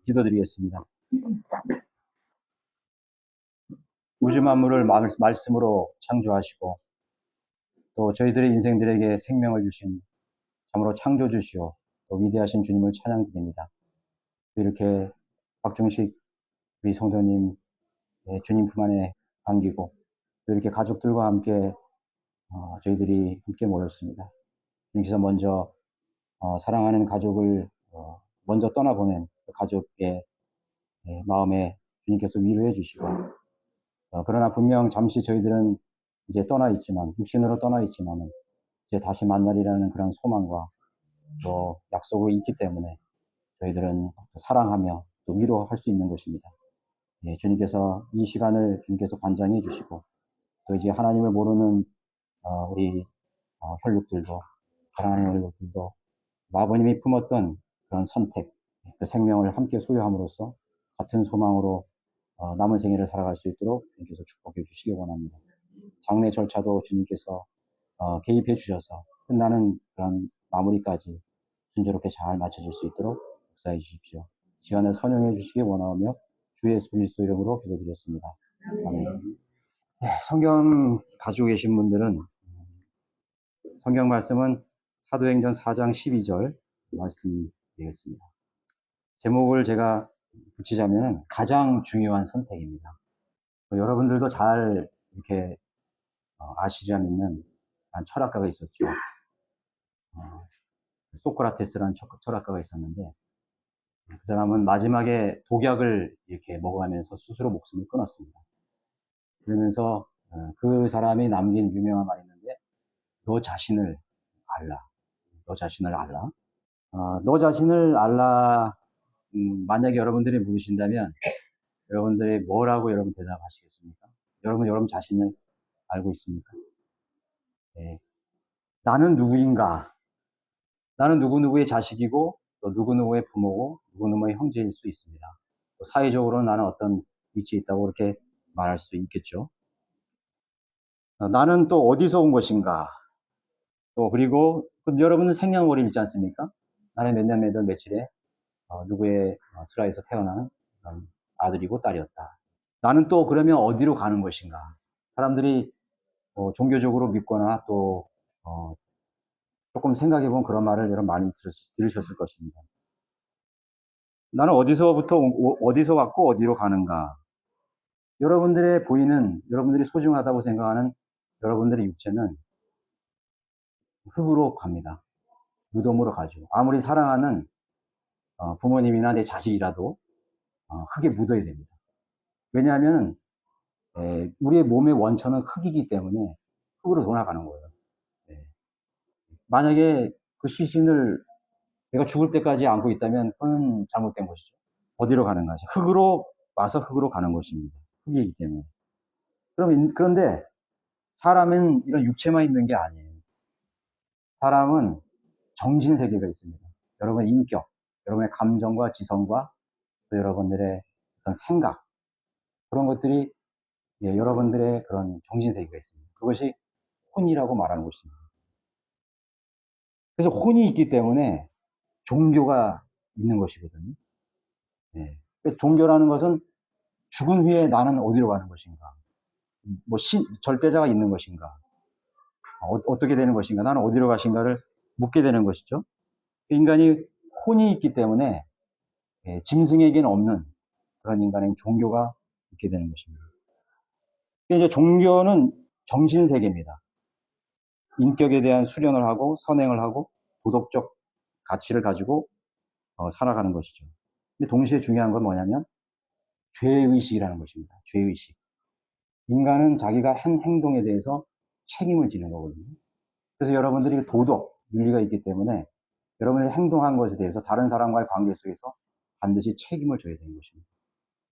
기도드리겠습니다. 우주 만물을 말씀으로 창조하시고 또 저희들의 인생들에게 생명을 주신 참으로 창조주시오 또 위대하신 주님을 찬양드립니다. 이렇게 박중식 우리 성도님 주님 품 안에 안기고 또 이렇게 가족들과 함께 저희들이 함께 모였습니다. 주님께서 먼저 사랑하는 가족을 먼저 떠나보낸 그 가족의 마음에 주님께서 위로해 주시고 그러나 분명 잠시 저희들은 이제 떠나 있지만 육신으로 떠나 있지만 이제 다시 만나리라는 그런 소망과 또 약속이 있기 때문에 저희들은 사랑하며 또 위로할 수 있는 것입니다. 주님께서 이 시간을 주님께서 관장해 주시고 또 이제 하나님을 모르는 우리 혈육들도 사랑하는 혈육들도 아버님이 품었던 그런 선택, 그 생명을 함께 소유함으로써 같은 소망으로 남은 생애를 살아갈 수 있도록 주님께서 축복해 주시기 원합니다. 장례 절차도 주님께서 개입해 주셔서 끝나는 그런 마무리까지 순조롭게 잘 마쳐질 수 있도록 역사해 주십시오. 시간을 선용해 주시기 원하며 주 예수 그리스도 이름으로 기도드렸습니다. 아멘. 성경 가지고 계신 분들은 성경 말씀은 사도행전 4장 12절 말씀드리겠습니다. 제목을 제가 붙이자면 가장 중요한 선택입니다. 여러분들도 잘 이렇게 아시려면 철학가가 있었죠. 소크라테스라는 철학가가 있었는데 그 사람은 마지막에 독약을 이렇게 먹어가면서 스스로 목숨을 끊었습니다. 그러면서 그 사람이 남긴 유명한 말이 있는데 너 자신을 알라. 너 자신을 알라. 너 자신을 알라. 만약에 여러분들이 물으신다면 여러분들이 뭐라고 여러분 대답하시겠습니까? 여러분 자신을 알고 있습니까? 네. 나는 누구인가? 나는 누구누구의 자식이고 또 누구누구의 부모고 누구누구의 형제일 수 있습니다. 또 사회적으로 나는 어떤 위치에 있다고 그렇게 말할 수 있겠죠. 나는 또 어디서 온 것인가? 또 그리고 여러분은 생년월일 있지 않습니까? 나는 몇 년 몇 월 며칠에 누구의 슬라에서 태어난 아들이고 딸이었다. 나는 또 그러면 어디로 가는 것인가? 사람들이 종교적으로 믿거나 또 조금 생각해보면 그런 말을 여러분 많이 들으셨을 것입니다. 나는 어디서 왔고 어디로 가는가? 여러분들의 보이는, 여러분들이 소중하다고 생각하는 여러분들의 육체는 흙으로 갑니다. 무덤으로 가죠. 아무리 사랑하는 부모님이나 내 자식이라도 흙에 묻어야 됩니다. 왜냐하면 우리의 몸의 원천은 흙이기 때문에 흙으로 돌아가는 거예요. 만약에 그 시신을 내가 죽을 때까지 안고 있다면 그건 잘못된 것이죠. 어디로 가는 것이? 흙으로 와서 흙으로 가는 것입니다. 흙이기 때문에. 그런데 사람은 이런 육체만 있는 게 아니에요. 사람은 정신세계가 있습니다. 여러분의 인격, 여러분의 감정과 지성과 또 여러분들의 어떤 생각, 그런 것들이 여러분들의 그런 정신세계가 있습니다. 그것이 혼이라고 말하는 것입니다. 그래서 혼이 있기 때문에 종교가 있는 것이거든요. 네. 종교라는 것은 죽은 후에 나는 어디로 가는 것인가? 절대자가 있는 것인가? 어떻게 되는 것인가? 나는 어디로 가신가를 묻게 되는 것이죠. 인간이 혼이 있기 때문에 짐승에게는 없는 그런 인간의 종교가 있게 되는 것입니다. 이제 종교는 정신세계입니다. 인격에 대한 수련을 하고 선행을 하고 도덕적 가치를 가지고 살아가는 것이죠. 근데 동시에 중요한 건 뭐냐면 죄의식이라는 것입니다. 죄의식. 인간은 자기가 한 행동에 대해서 책임을 지는 거거든요. 그래서 여러분들이 도덕, 윤리가 있기 때문에 여러분이 행동한 것에 대해서 다른 사람과의 관계 속에서 반드시 책임을 져야 되는 것입니다.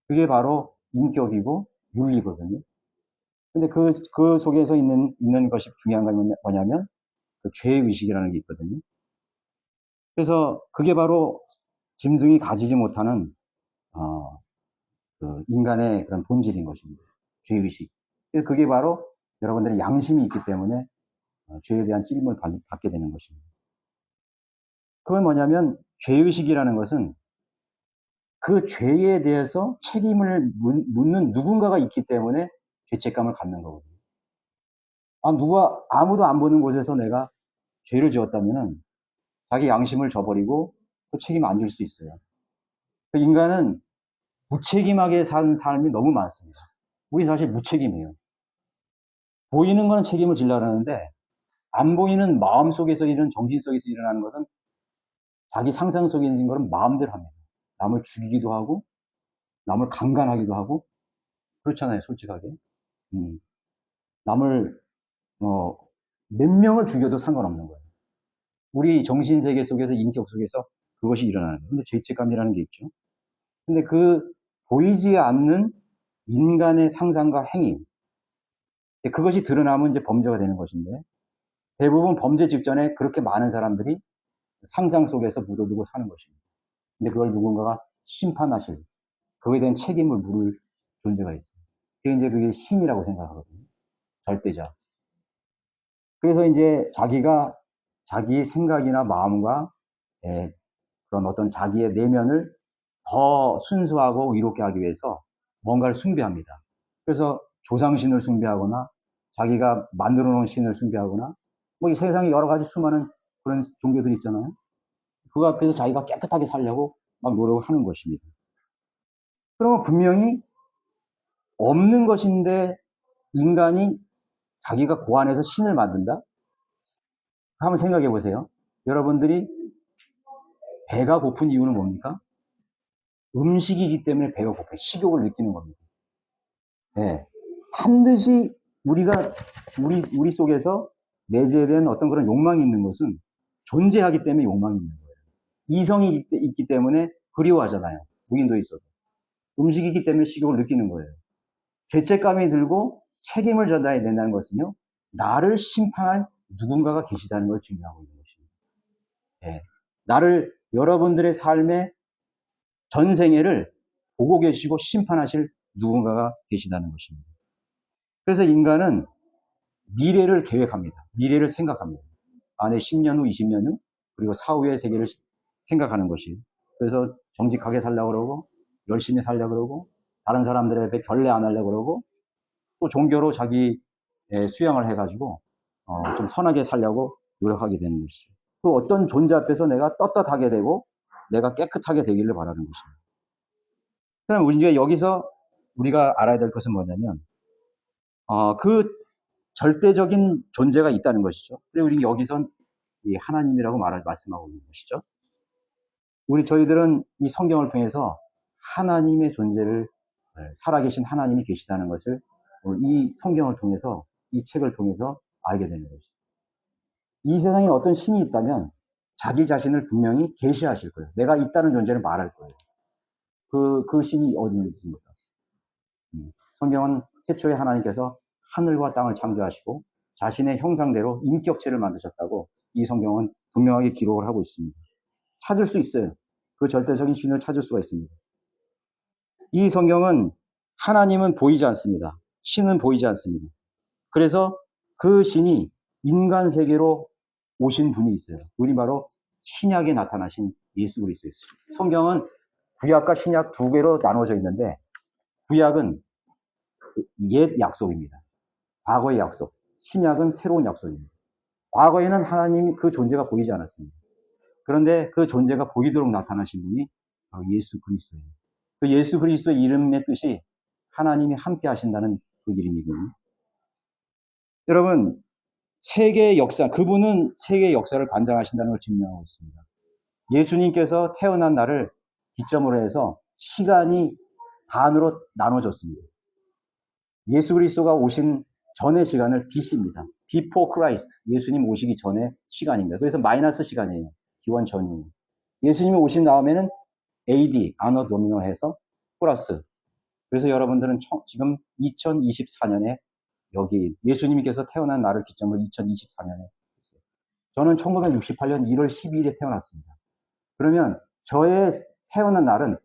그게 바로 인격이고 윤리거든요. 근데 그 속에서 있는 것이 중요한 건 뭐냐면 그 죄의식이라는 게 있거든요. 그래서 그게 바로 짐승이 가지지 못하는 그 인간의 그런 본질인 것입니다. 죄의식. 그래서 그게 바로 여러분들의 양심이 있기 때문에 죄에 대한 찔림을 받게 되는 것입니다. 그건 뭐냐면 죄의식이라는 것은 그 죄에 대해서 책임을 묻는 누군가가 있기 때문에 죄책감을 갖는 거거든요. 아무도 안 보는 곳에서 내가 죄를 지었다면은 자기 양심을 저버리고 또 책임 안 질 수 있어요. 인간은 무책임하게 산 삶이 너무 많습니다. 우리 사실 무책임해요. 보이는 건 책임을 지려고 하는데 안 보이는 마음 속에서 일어나는, 정신 속에서 일어나는 것은 자기 상상 속에 있는 것은 마음대로 합니다. 남을 죽이기도 하고 남을 강간하기도 하고 그렇잖아요, 솔직하게. 남을 몇 명을 죽여도 상관없는 거예요. 우리 정신세계 속에서, 인격 속에서 그것이 일어나는 거예요. 근데 죄책감이라는 게 있죠. 근데 그 보이지 않는 인간의 상상과 행위, 그것이 드러나면 이제 범죄가 되는 것인데, 대부분 범죄 직전에 그렇게 많은 사람들이 상상 속에서 묻어두고 사는 것입니다. 근데 그걸 누군가가 심판하실, 그거에 대한 책임을 물을 존재가 있어요. 그게 신이라고 생각하거든요. 절대자. 그래서 이제 자기가 자기의 생각이나 마음과 그런 어떤 자기의 내면을 더 순수하고 이롭게 하기 위해서 뭔가를 숭배합니다. 그래서 조상신을 숭배하거나 자기가 만들어 놓은 신을 숭배하거나 뭐 이 세상에 여러 가지 수많은 그런 종교들이 있잖아요. 그 앞에서 자기가 깨끗하게 살려고 막 노력을 하는 것입니다. 그러면 분명히 없는 것인데 인간이 자기가 고안해서 신을 만든다? 한번 생각해 보세요. 여러분들이 배가 고픈 이유는 뭡니까? 음식이기 때문에 배가 고파요. 식욕을 느끼는 겁니다. 네. 반드시 우리 속에서 내재된 어떤 그런 욕망이 있는 것은 존재하기 때문에 욕망이 있는 거예요. 이성이 있기 때문에 그리워하잖아요. 무인도에 있어도. 음식이기 때문에 식욕을 느끼는 거예요. 죄책감이 들고 책임을 져야 된다는 것은요, 나를 심판할 누군가가 계시다는 걸 증명하고 있는 것입니다. 네. 여러분들의 삶의 전생애를 보고 계시고 심판하실 누군가가 계시다는 것입니다. 그래서 인간은 미래를 계획합니다. 미래를 생각합니다. 내 10년 후, 20년 후, 그리고 사후의 세계를 생각하는 것이. 그래서 정직하게 살려고 그러고, 열심히 살려고 그러고, 다른 사람들에 결례 안 하려고 그러고, 또 종교로 자기 수양을 해가지고, 좀 선하게 살려고 노력하게 되는 것이죠. 그 어떤 존재 앞에서 내가 떳떳하게 되고, 내가 깨끗하게 되기를 바라는 것입니다. 그럼 우리가 여기서 우리가 알아야 될 것은 뭐냐면, 그 절대적인 존재가 있다는 것이죠. 그리고 우리 여기선 이 하나님이라고 말씀하고 있는 것이죠. 저희들은 이 성경을 통해서 하나님의 존재를, 살아계신 하나님이 계시다는 것을 이 성경을 통해서, 이 책을 통해서 알게 되는 것이죠. 이 세상에 어떤 신이 있다면 자기 자신을 분명히 계시하실 거예요. 내가 있다는 존재를 말할 거예요. 그 신이 어디 있습니까? 성경은 태초에 하나님께서 하늘과 땅을 창조하시고 자신의 형상대로 인격체를 만드셨다고 이 성경은 분명하게 기록을 하고 있습니다. 찾을 수 있어요. 그 절대적인 신을 찾을 수가 있습니다. 이 성경은 하나님은 보이지 않습니다. 신은 보이지 않습니다. 그래서 그 신이 인간 세계로 오신 분이 있어요. 그분이 바로 신약에 나타나신 예수 그리스도예요. 성경은 구약과 신약 두 개로 나눠져 있는데 구약은 옛 약속입니다. 과거의 약속. 신약은 새로운 약속입니다. 과거에는 하나님이 그 존재가 보이지 않았습니다. 그런데 그 존재가 보이도록 나타나신 분이 바로 예수 그리스도예요. 그 예수 그리스도의 이름의 뜻이 하나님이 함께 하신다는 그 이름이거든요. 여러분, 세계의 역사, 그분은 세계의 역사를 관장하신다는 걸 증명하고 있습니다. 예수님께서 태어난 날을 기점으로 해서 시간이 반으로 나눠졌습니다. 예수 그리스도가 오신 전의 시간을 BC입니다. Before Christ. 예수님 오시기 전의 시간입니다. 그래서 마이너스 시간이에요. 기원 전이에요. 예수님이 오신 다음에는 AD, 아너 도미노 해서 플러스. 그래서 여러분들은 지금 2024년에 여기 예수님께서 태어난 날을 기점으로 2024년에 저는 1968년 1월 12일에 태어났습니다. 그러면 저의 태어난 날은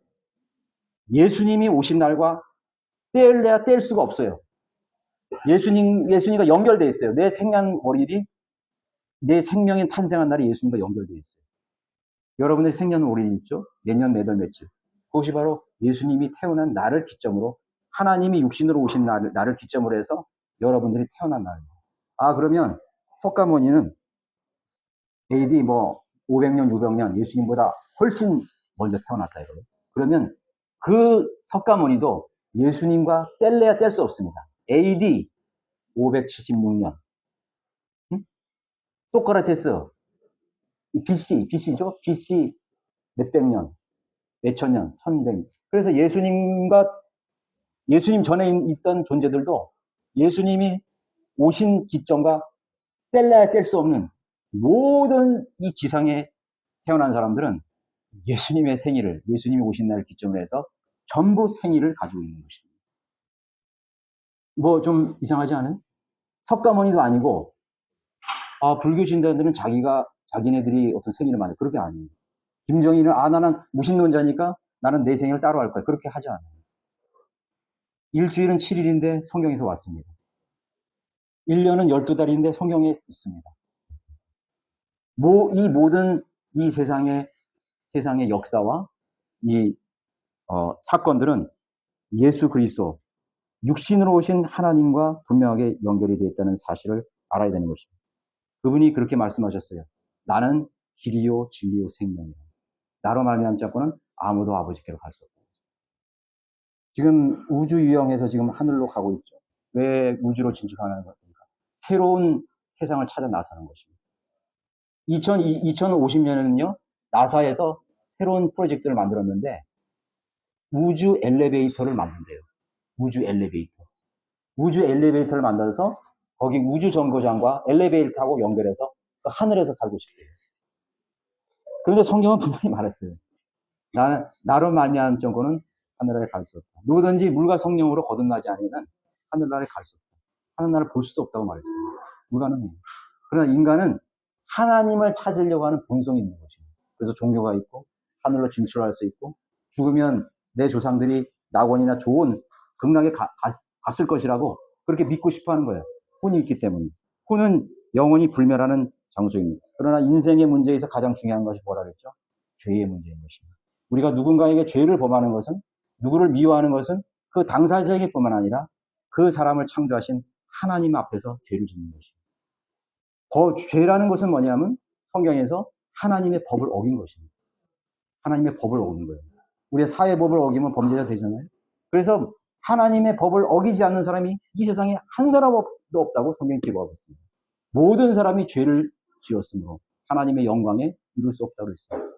예수님이 오신 날과 뗄래야 뗄 수가 없어요. 예수님과 연결되어 있어요. 내 생년월일이 내 생명이 탄생한 날이 예수님과 연결되어 있어요. 여러분의 생년월일 있죠? 몇 년, 몇 월, 며칠. 그것이 바로 예수님이 태어난 날을 기점으로 하나님이 육신으로 오신 날을 기점으로 해서 여러분들이 태어난 날입니다. 그러면 석가모니는 AD 500년, 600년 예수님보다 훨씬 먼저 태어났다 이거예요. 그러면 그 석가모니도 예수님과 뗄래야 뗄 수 없습니다. AD 576년. 소크라테스 BC죠? BC 몇백 년, 몇천 년, 1100년. 그래서 예수님 전에 있던 존재들도 예수님이 오신 기점과 뗄래야 뗄 수 없는 모든 이 지상에 태어난 사람들은 예수님의 생일을, 예수님이 오신 날을 기점으로 해서 전부 생일을 가지고 있는 것입니다. 좀 이상하지 않아요? 석가모니도 아니고, 불교 신자들은 자기네들이 어떤 생일을 만들어. 그렇게 아니에요. 김정일은, 나는 무신론자니까 나는 내 생일을 따로 할 거야. 그렇게 하지 않아요. 일주일은 7일인데 성경에서 왔습니다. 1년은 12달인데 성경에 있습니다. 이 모든 이 세상의 역사와 이 사건들은 예수 그리스도 육신으로 오신 하나님과 분명하게 연결이 되어 있다는 사실을 알아야 되는 것입니다. 그분이 그렇게 말씀하셨어요. 나는 길이요 진리요 생명이다. 나로 말미암지 않고는 아무도 아버지께로 갈 수 없다. 지금 우주 유형에서 지금 하늘로 가고 있죠. 왜 우주로 진출하는 것입니까? 새로운 세상을 찾아 나서는 것입니다. 2050년에는요, 나사에서 새로운 프로젝트를 만들었는데, 우주 엘리베이터를 만든대요. 우주 엘리베이터. 우주 엘리베이터를 만들어서 거기 우주 정거장과 엘리베이터하고 연결해서 그 하늘에서 살고 싶대요. 그런데 성경은 분명히 말했어요. 나로 말미암은 정거는 하늘나라에 갈 수 없다. 누구든지 물과 성령으로 거듭나지 않으면 하늘나라에 갈 수 없다. 하늘나라를 볼 수도 없다고 말했어요. 불가능해요. 그러나 인간은 하나님을 찾으려고 하는 본성이 있는 것입니다. 그래서 종교가 있고 하늘로 진출할 수 있고 죽으면 내 조상들이 낙원이나 좋은 극락에 갔을 것이라고 그렇게 믿고 싶어하는 거예요. 혼이 있기 때문에. 혼은 영원히 불멸하는 장소입니다. 그러나 인생의 문제에서 가장 중요한 것이 뭐라 그랬죠? 죄의 문제인 것입니다. 우리가 누군가에게 죄를 범하는 것은, 누구를 미워하는 것은 그 당사자에게 뿐만 아니라 그 사람을 창조하신 하나님 앞에서 죄를 짓는 것입니다. 죄라는 것은 뭐냐면 성경에서 하나님의 법을 어긴 것입니다. 하나님의 법을 어긴 거예요. 우리의 사회법을 어기면 범죄가 되잖아요. 그래서 하나님의 법을 어기지 않는 사람이 이 세상에 한 사람도 없다고 성경이 기록하고 있습니다. 모든 사람이 죄를 지었으므로 하나님의 영광에 이룰 수 없다고 했습니다.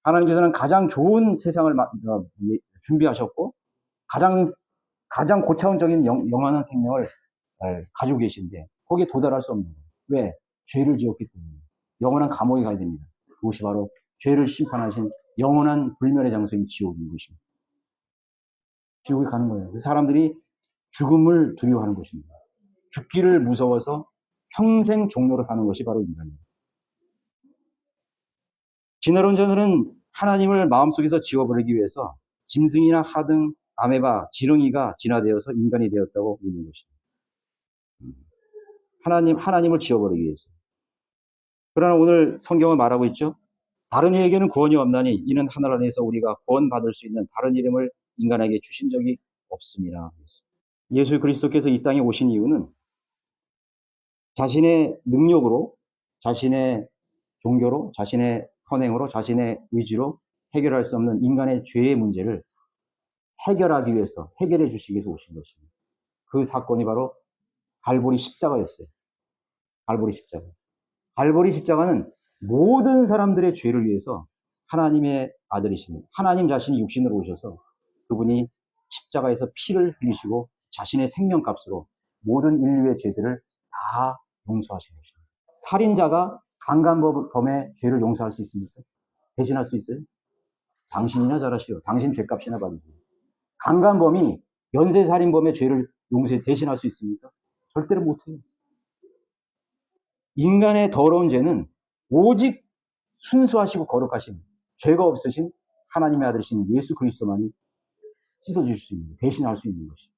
하나님께서는 가장 좋은 세상을 준비하셨고 가장 고차원적인 영원한 생명을 가지고 계신데 거기에 도달할 수 없는 거예요. 왜? 죄를 지었기 때문에. 영원한 감옥에 가야 됩니다. 그것이 바로 죄를 심판하신 영원한 불멸의 장소인 지옥인 것입니다. 지옥에 가는 거예요. 사람들이 죽음을 두려워하는 것입니다. 죽기를 무서워서 평생 종로로 사는 것이 바로 인간이에요. 진화론자들은 하나님을 마음속에서 지워버리기 위해서 짐승이나 하등, 아메바, 지렁이가 진화되어서 인간이 되었다고 믿는 것입니다. 하나님을 지워버리기 위해서. 그러나 오늘 성경은 말하고 있죠. 다른 이에게는 구원이 없나니 이는 하늘 안에서 우리가 구원받을 수 있는 다른 이름을 인간에게 주신 적이 없습니다. 예수 그리스도께서 이 땅에 오신 이유는 자신의 능력으로, 자신의 종교로, 자신의 선행으로, 자신의 의지로 해결할 수 없는 인간의 죄의 문제를 해결하기 위해서, 해결해 주시기 위해서 오신 것입니다. 그 사건이 바로 갈보리 십자가였어요. 갈보리 십자가. 갈보리 십자가는 모든 사람들의 죄를 위해서 하나님의 아들이신 하나님 자신이 육신으로 오셔서 그분이 십자가에서 피를 흘리시고 자신의 생명값으로 모든 인류의 죄들을 다 용서하신 것입니다. 살인자가 강간범의 죄를 용서할 수 있습니까? 대신할 수 있어요? 당신이나 잘하시오. 당신 죄값이나 받으시오. 강간범이 연쇄살인범의 죄를 대신할 수 있습니까? 절대로 못해요. 인간의 더러운 죄는 오직 순수하시고 거룩하신 죄가 없으신 하나님의 아들이신 예수 그리스도만이 씻어주실 수 있는, 대신할 수 있는 것이죠.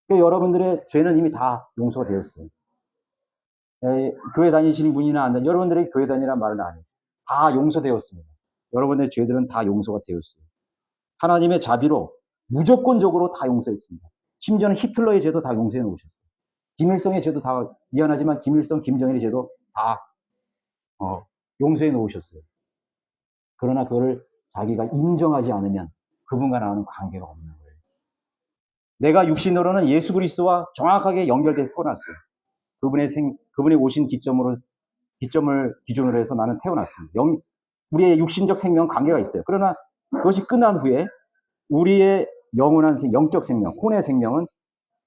그러니까 여러분들의 죄는 이미 다 용서가 되었어요. 교회 다니시는 분이나 안 다니는 여러분들에게 교회 다니란 말은 안 해요. 다 용서되었습니다. 여러분의 죄들은 다 용서가 되었어요. 하나님의 자비로 무조건적으로 다 용서했습니다. 심지어는 히틀러의 죄도 다 용서해 놓으셨어요. 김일성의 죄도 다, 미안하지만 김일성, 김정일의 죄도 다 용서해 놓으셨어요. 그러나 그거를 자기가 인정하지 않으면 그분과 나는 관계가 없는 거예요. 내가 육신으로는 예수 그리스도와 정확하게 연결돼서 태어났어요. 그분의 오신 기점을 기준으로 해서 나는 태어났습니다. 우리의 육신적 생명은 관계가 있어요. 그러나 그것이 끝난 후에 우리의 영원한 영적 생명, 혼의 생명은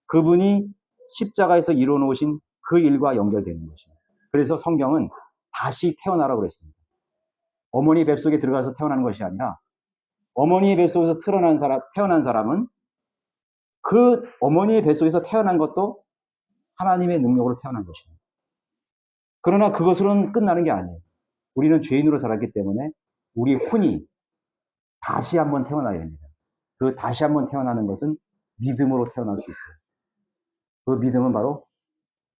그분이 십자가에서 이루어놓으신 그 일과 연결되는 것입니다. 그래서 성경은 다시 태어나라고 그랬습니다. 어머니 뱃속에 들어가서 태어나는 것이 아니라 어머니의 뱃속에서 태어난 사람은 그 어머니의 뱃속에서 태어난 것도 하나님의 능력으로 태어난 것입니다. 그러나 그것으로는 끝나는 게 아니에요. 우리는 죄인으로 살았기 때문에 우리 혼이 다시 한번 태어나야 됩니다. 그 다시 한번 태어나는 것은 믿음으로 태어날 수 있어요. 그 믿음은 바로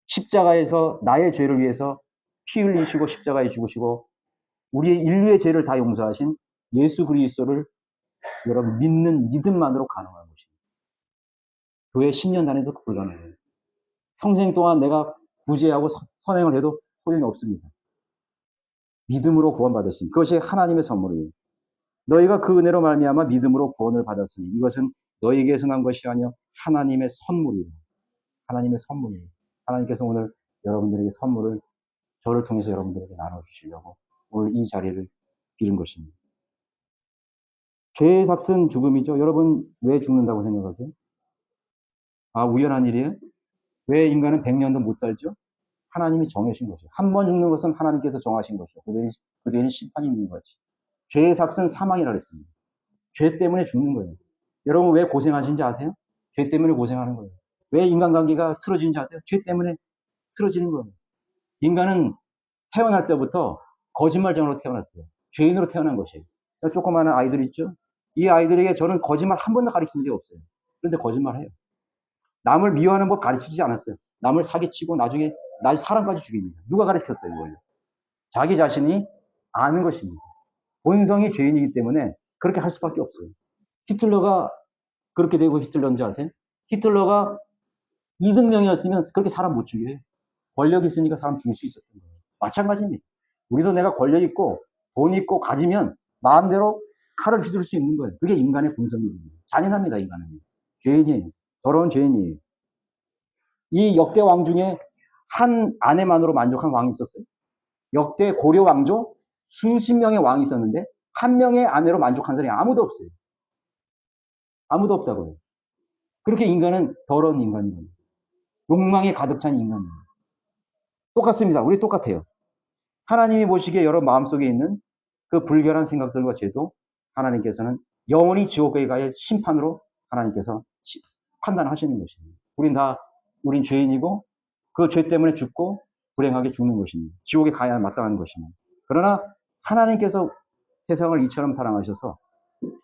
십자가에서 나의 죄를 위해서 피 흘리시고 십자가에 죽으시고 우리의 인류의 죄를 다 용서하신 예수 그리스도를 여러분 믿는 믿음만으로 가능한 것입니다. 교회 10년 다녀도 불가능해요. 평생 동안 내가 구제하고 선행을 해도 소용이 없습니다. 믿음으로 구원받았습니다. 그것이 하나님의 선물이에요. 너희가 그 은혜로 말미암아 믿음으로 구원을 받았으니 이것은 너희에게서 난 것이 아니요 하나님의 선물이에요. 하나님의 선물이에요. 하나님께서 오늘 여러분들에게 선물을 저를 통해서 여러분들에게 나눠주시려고 오늘 이 자리를 빌은 것입니다. 죄의 삭은 죽음이죠. 여러분 왜 죽는다고 생각하세요? 우연한 일이에요? 왜 인간은 100년도 못 살죠? 하나님이 정하신 거죠. 한 번 죽는 것은 하나님께서 정하신 것이죠. 그 뒤에는 심판이 있는 거지. 죄의 삭은 사망이라고 했습니다. 죄 때문에 죽는 거예요. 여러분 왜 고생하신지 아세요? 죄 때문에 고생하는 거예요. 왜 인간관계가 틀어지는지 아세요? 죄 때문에 틀어지는 거예요. 인간은 태어날 때부터 거짓말쟁이로 태어났어요. 죄인으로 태어난 것이에요. 조그마한 아이들 있죠? 이 아이들에게 저는 거짓말 한 번도 가르친 적이 없어요. 그런데 거짓말해요. 남을 미워하는 법 가르치지 않았어요. 남을 사기치고 나중에 날 사람까지 죽입니다. 누가 가르쳤어요, 이걸요? 자기 자신이 아는 것입니다. 본성이 죄인이기 때문에 그렇게 할 수밖에 없어요. 히틀러가 그렇게 되고 히틀러인지 아세요? 히틀러가 이등병이었으면 그렇게 사람 못 죽여요. 권력이 있으니까 사람 죽일 수 있었던 거예요. 마찬가지입니다. 우리도 내가 권력 있고 돈 있고 가지면 마음대로 칼을 휘두를 수 있는 거예요. 그게 인간의 본성입니다. 잔인합니다, 인간은. 죄인이에요. 더러운 죄인이에요. 이 역대 왕 중에 한 아내만으로 만족한 왕이 있었어요. 역대 고려 왕조 수십 명의 왕이 있었는데 한 명의 아내로 만족한 사람이 아무도 없어요. 아무도 없다고요. 그렇게 인간은 더러운 인간이에요. 욕망에 가득 찬 인간이에요. 똑같습니다. 우리 똑같아요. 하나님이 보시기에 여러분 마음속에 있는 그 불결한 생각들과 죄도 하나님께서는 영원히 지옥에 가야 심판으로 하나님께서 판단하시는 것입니다. 우린 죄인이고 그 죄 때문에 죽고 불행하게 죽는 것입니다. 지옥에 가야 마땅한 것입니다. 그러나 하나님께서 세상을 이처럼 사랑하셔서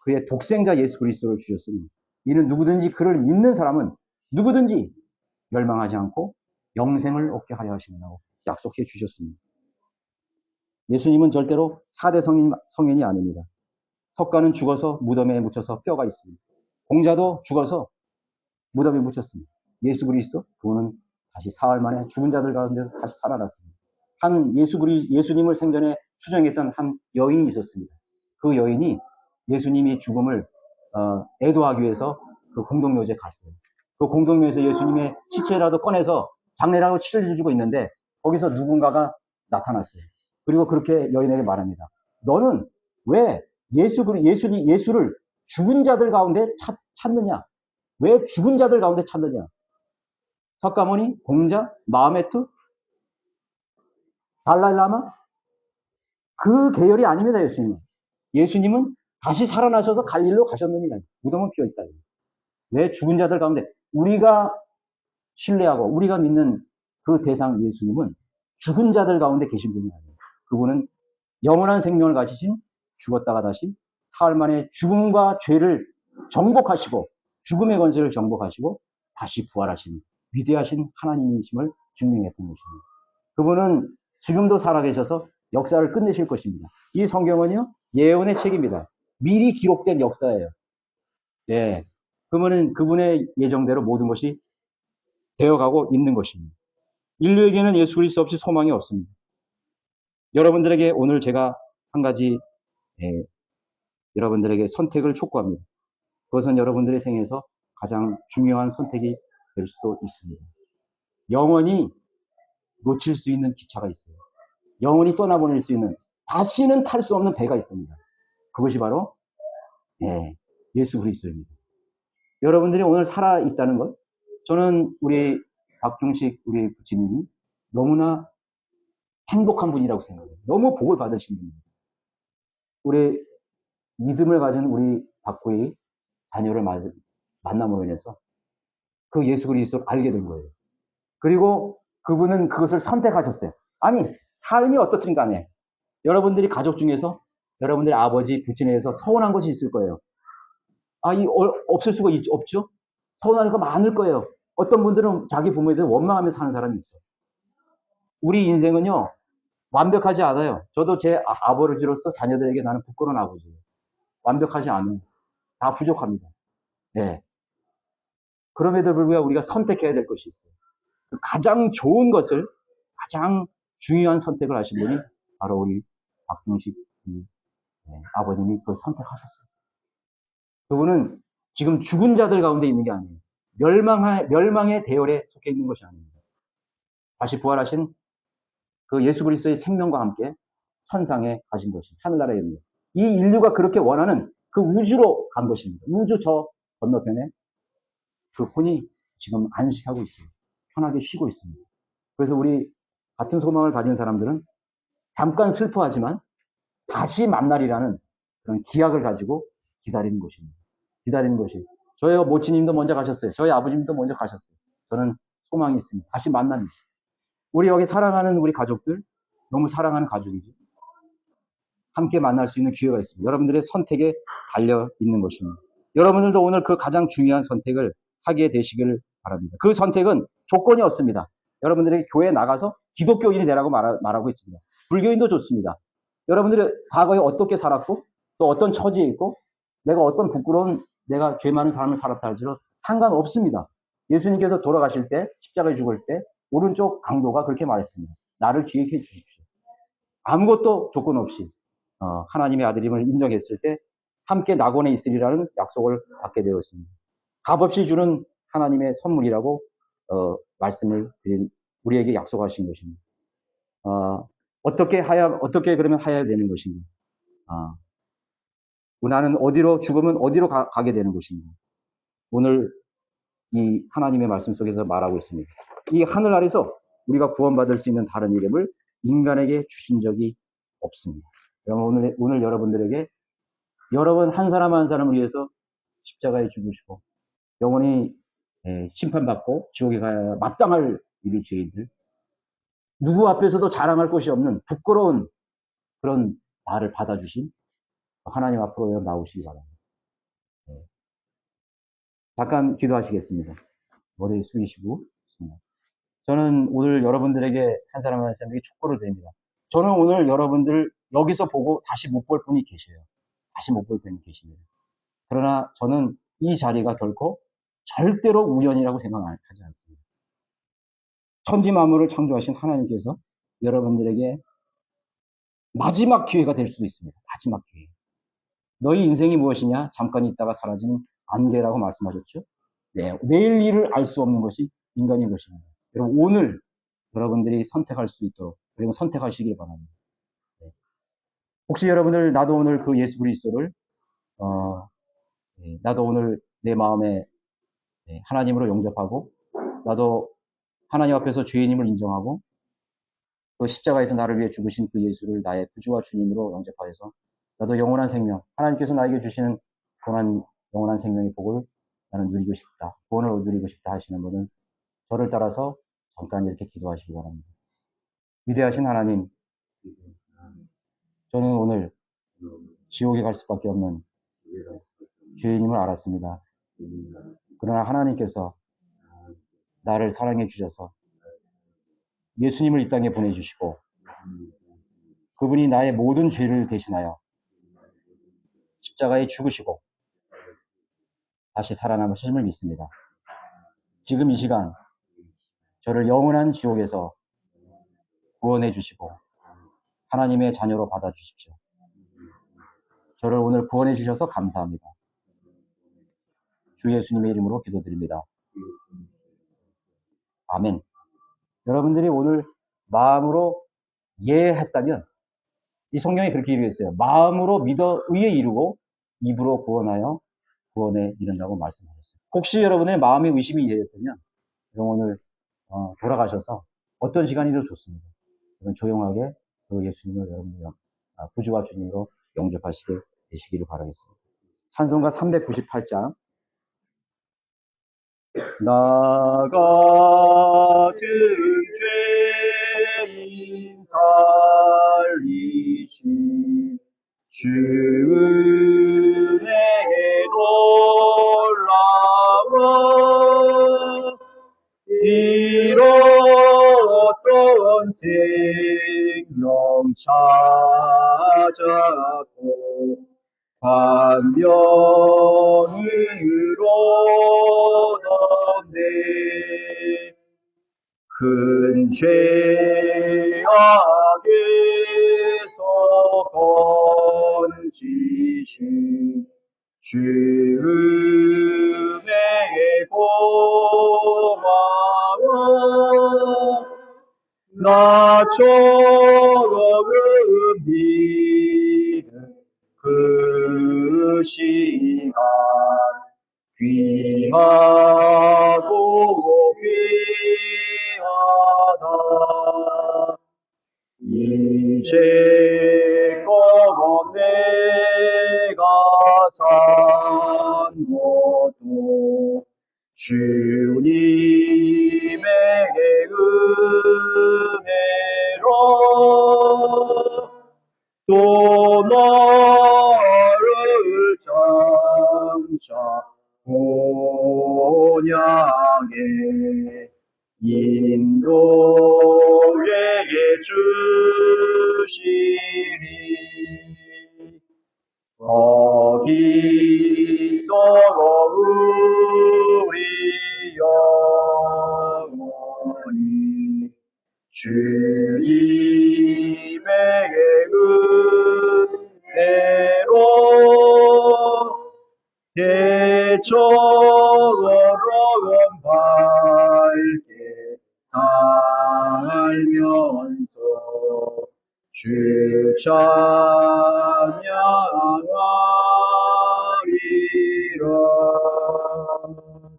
그의 독생자 예수 그리스도를 주셨으니 이는 누구든지 그를 믿는 사람은 누구든지 멸망하지 않고 영생을 얻게 하려 하신다고 약속해 주셨습니다. 예수님은 절대로 4대 성인이 아닙니다. 석가는 죽어서 무덤에 묻혀서 뼈가 있습니다. 공자도 죽어서 무덤에 묻혔습니다. 예수 그리스도 그분은 다시 사흘 만에 죽은 자들 가운데서 다시 살아났습니다. 예수님을 생전에 추정했던 한 여인이 있었습니다. 그 여인이 예수님이 죽음을 애도하기 위해서 그 공동묘지에 갔어요. 그 공동묘지에서 예수님의 시체라도 꺼내서 장례라고 치러주고 있는데 거기서 누군가가 나타났어요. 그리고 그렇게 여인에게 말합니다. 너는 왜 예수를 죽은 자들 가운데 찾느냐? 왜 죽은 자들 가운데 찾느냐? 석가모니, 공자, 마호메트, 달라일라마 그 계열이 아닙니다. 예수님은 다시 살아나셔서 갈릴리로 가셨느니라. 무덤은 비어있다. 왜 죽은 자들 가운데 우리가 신뢰하고 우리가 믿는 그 대상 예수님은 죽은 자들 가운데 계신 분이 아니에요. 그분은 영원한 생명을 가지신 죽었다가 다시 사흘 만에 죽음과 죄를 정복하시고 죽음의 권세를 정복하시고 다시 부활하신 위대하신 하나님이심을 증명했던 것입니다. 그분은 지금도 살아계셔서 역사를 끝내실 것입니다. 이 성경은요, 예언의 책입니다. 미리 기록된 역사예요. 예. 그러면은 그분의 예정대로 모든 것이 되어가고 있는 것입니다. 인류에게는 예수 그리스도 없이 소망이 없습니다. 여러분들에게 오늘 제가 한 가지 예, 여러분들에게 선택을 촉구합니다. 그것은 여러분들의 생에서 가장 중요한 선택이 될 수도 있습니다. 영원히 놓칠 수 있는 기차가 있어요. 영원히 떠나보낼 수 있는 다시는 탈 수 없는 배가 있습니다. 그것이 바로 예수 그리스도입니다. 여러분들이 오늘 살아 있다는 것, 저는 우리 박중식 우리 부치님이 너무나 행복한 분이라고 생각해요. 너무 복을 받으신 분입니다. 우리 믿음을 가진 우리 박구의 자녀를 만남으로 인해서 그 예수 그리스도를 알게 된 거예요. 그리고 그분은 그것을 선택하셨어요. 아니, 삶이 어떻든 간에 여러분들이 가족 중에서 여러분들의 아버지, 부친에게서 서운한 것이 있을 거예요. 없을 수가 없죠? 서운할 거 많을 거예요. 어떤 분들은 자기 부모에 대해서 원망하며 사는 사람이 있어요. 우리 인생은요, 완벽하지 않아요. 저도 제 아버지로서 자녀들에게 나는 부끄러운 아버지예요. 완벽하지 않아요. 다 부족합니다. 네. 그럼에도 불구하고 우리가 선택해야 될 것이 있어요. 가장 좋은 것을, 가장 중요한 선택을 하신 분이 바로 우리 박중식 아버님이 그걸 선택하셨어요. 그분은 지금 죽은 자들 가운데 있는 게 아니에요. 멸망의 대열에 속해 있는 것이 아닙니다. 다시 부활하신 그 예수 그리스도의 생명과 함께 천상에 가신 것이 하늘나라에 있는 이 인류가 그렇게 원하는 그 우주로 간 것입니다. 우주 저 건너편에 그 혼이 지금 안식하고 있어요. 편하게 쉬고 있습니다. 그래서 우리 같은 소망을 가진 사람들은 잠깐 슬퍼하지만 다시 만날이라는 그런 기약을 가지고 기다리는 것입니다. 기다리는 것이. 저희 모친님도 먼저 가셨어요. 저희 아버님도 먼저 가셨어요. 저는 소망이 있습니다. 다시 만납니다. 우리 여기 사랑하는 우리 가족들, 너무 사랑하는 가족이죠. 함께 만날 수 있는 기회가 있습니다. 여러분들의 선택에 달려 있는 것입니다. 여러분들도 오늘 그 가장 중요한 선택을 하게 되시길 바랍니다. 그 선택은 조건이 없습니다. 여러분들에게 교회에 나가서 기독교인이 되라고 말하고 있습니다. 불교인도 좋습니다. 여러분들이 과거에 어떻게 살았고 또 어떤 처지에 있고 내가 어떤 부끄러운 내가 죄 많은 삶을 살았다 할지라도 상관없습니다. 예수님께서 돌아가실 때 십자가에 죽을 때 오른쪽 강도가 그렇게 말했습니다. 나를 기억해 주십시오. 아무것도 조건 없이 하나님의 아들임을 인정했을 때 함께 낙원에 있으리라는 약속을 받게 되었습니다. 값없이 주는 하나님의 선물이라고 말씀을 드린 우리에게 약속하신 것입니다. 어떻게 그러면 하야 되는 것인가? 나는 죽으면 어디로 가게 되는 것인가? 오늘 이 하나님의 말씀 속에서 말하고 있습니다. 이 하늘 아래서 우리가 구원받을 수 있는 다른 이름을 인간에게 주신 적이 없습니다. 오늘 여러분들에게 여러분 한 사람 한 사람을 위해서 십자가에 죽으시고 영원히 심판받고 지옥에 가야 마땅할 우리 죄인들 누구 앞에서도 자랑할 것이 없는 부끄러운 그런 나를 받아주신 하나님 앞으로 나오시기 바랍니다. 잠깐 기도하시겠습니다. 머리 숙이시고 저는 오늘 여러분들에게 한 사람 한 사람에게 축복을 드립니다. 저는 오늘 여러분들 여기서 보고 다시 못 볼 분이 계셔요. 다시 못 볼 분이 계십니다. 그러나 저는 이 자리가 결코 절대로 우연이라고 생각하지 않습니다. 천지 만물을 창조하신 하나님께서 여러분들에게 마지막 기회가 될 수도 있습니다. 마지막 기회. 너희 인생이 무엇이냐? 잠깐 있다가 사라지는 안개라고 말씀하셨죠? 네, 내일 일을 알 수 없는 것이 인간의 것입니다. 여러분 오늘 여러분들이 선택할 수 있도록 그리고 선택하시길 바랍니다. 네. 혹시 여러분들 나도 오늘 그 예수 그리스도를 나도 오늘 내 마음에 하나님으로 영접하고 나도 하나님 앞에서 죄인임을 인정하고 그 십자가에서 나를 위해 죽으신 그 예수를 나의 구주와 주님으로 영접하여서 나도 영원한 생명, 하나님께서 나에게 주시는 영원한 생명의 복을 나는 누리고 싶다. 구원을 누리고 싶다 하시는 분은 저를 따라서 잠깐 이렇게 기도하시기 바랍니다. 위대하신 하나님, 저는 오늘 지옥에 갈 수밖에 없는 죄인임을 알았습니다. 그러나 하나님께서 나를 사랑해 주셔서 예수님을 이 땅에 보내주시고 그분이 나의 모든 죄를 대신하여 십자가에 죽으시고 다시 살아남으심을 믿습니다. 지금 이 시간 저를 영원한 지옥에서 구원해 주시고 하나님의 자녀로 받아 주십시오. 저를 오늘 구원해 주셔서 감사합니다. 주 예수님의 이름으로 기도드립니다. 아멘. 여러분들이 오늘 마음으로 예했다면 이 성경에 그렇게 기록했어요. 마음으로 믿어 의에 이르고 입으로 구원하여 구원에 이른다고 말씀하셨어요. 혹시 여러분의 마음에 의심이 되었다면 오늘 돌아가셔서 어떤 시간이도 좋습니다. 조용하게 그 예수님을 여러분의 구주와 주님으로 영접하시게 되시기를 바라겠습니다. 찬송가 398장 나 같은 죄인 살리신 주 은혜에 놀라워 잃었던 생명 찾았고 반면으로 얻었네 큰 죄악에서 건지신 주 은혜에 고마워 나처럼 믿는 그 시간 귀하고 귀하다 이제껏 내가 산 것도 주님의 은혜로 또 너를 장차 본향에 인도해 주시리 거기서 우리 영원히 주님의 은혜로 대처럼 밝게 살면서 주 찬양하리라.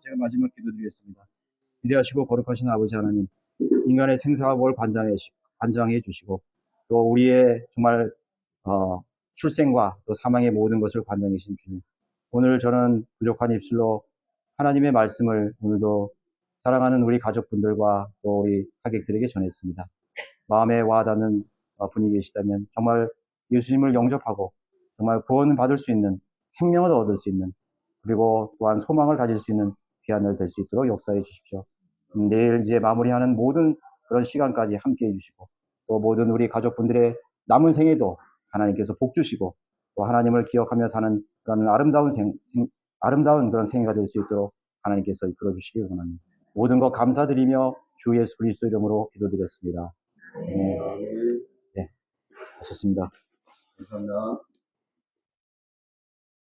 제가 마지막 기도드리겠습니다. 위대하시고 거룩하신 아버지 하나님, 인간의 생사와 관장해 주시고 또 우리의 정말 출생과 또 사망의 모든 것을 관장해 주신 주님, 오늘 저는 부족한 입술로 하나님의 말씀을 오늘도 사랑하는 우리 가족분들과 또 우리 하객들에게 전했습니다. 마음에 와닿는 분이 계시다면 정말 예수님을 영접하고 정말 구원을 받을 수 있는, 생명을 얻을 수 있는, 그리고 또한 소망을 가질 수 있는 귀한 날 될 수 있도록 역사해 주십시오. 내일 이제 마무리하는 모든 그런 시간까지 함께 해주시고 또 모든 우리 가족분들의 남은 생에도 하나님께서 복 주시고 또 하나님을 기억하며 사는 그런 아름다운 그런 생애가 될 수 있도록 하나님께서 이끌어 주시기 원합니다. 모든 것 감사드리며 주 예수 그리스도 이름으로 기도드렸습니다. 네, 하셨습니다. 감사합니다.